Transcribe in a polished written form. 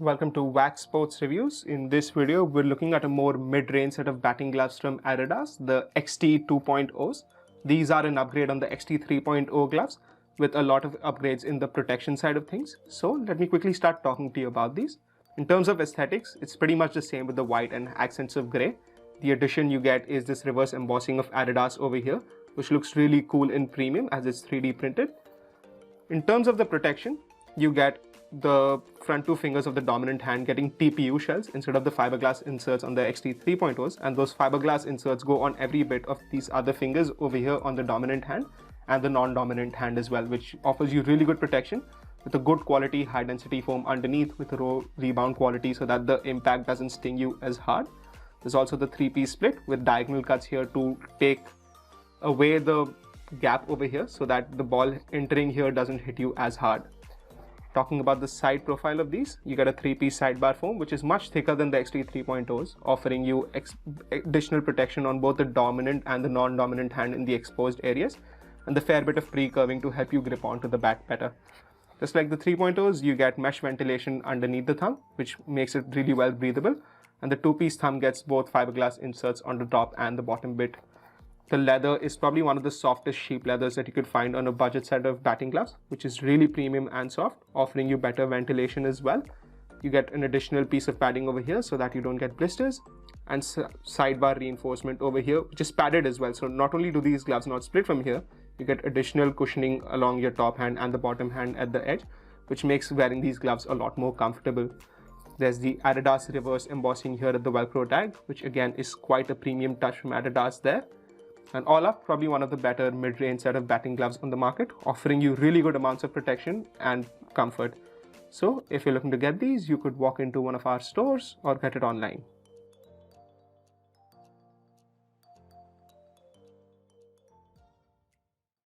Welcome to Wax Sports Reviews. In this video, we're looking at a more mid-range set of batting gloves from Adidas, the XT 2.0s. These are an upgrade on the XT 3.0 gloves with a lot of upgrades in the protection side of things. So let me quickly start talking to you about these. In terms of aesthetics, it's pretty much the same with the white and accents of grey. The addition you get is this reverse embossing of Adidas over here, which looks really cool in premium as it's 3D printed. In terms of the protection, you get the front two fingers of the dominant hand getting TPU shells instead of the fiberglass inserts on the XT 3.0s, and those fiberglass inserts go on every bit of these other fingers over here on the dominant hand and the non-dominant hand as well, which offers you really good protection with a good quality high density foam underneath with a roll rebound quality so that the impact doesn't sting you as hard. There's also the 3-piece split with diagonal cuts here to take away the gap over here so that the ball entering here doesn't hit you as hard. Talking about the side profile of these, you get a 3-piece sidebar foam which is much thicker than the XT 3.0s, offering you additional protection on both the dominant and the non-dominant hand in the exposed areas, and the fair bit of pre-curving to help you grip onto the bat better. Just like the 3.0s, you get mesh ventilation underneath the thumb, which makes it really well breathable, and the 2-piece thumb gets both fiberglass inserts on the top and the bottom bit. The leather is probably one of the softest sheep leathers that you could find on a budget set of batting gloves, which is really premium and soft, offering you better ventilation as well. You get an additional piece of padding over here so that you don't get blisters, and sidebar reinforcement over here, which is padded as well. So not only do these gloves not split from here, you get additional cushioning along your top hand and the bottom hand at the edge, which makes wearing these gloves a lot more comfortable. There's the Adidas reverse embossing here at the Velcro tag, which again is quite a premium touch from Adidas there. And all up, probably one of the better mid-range set of batting gloves on the market, offering you really good amounts of protection and comfort. So if you're looking to get these, you could walk into one of our stores or get it online.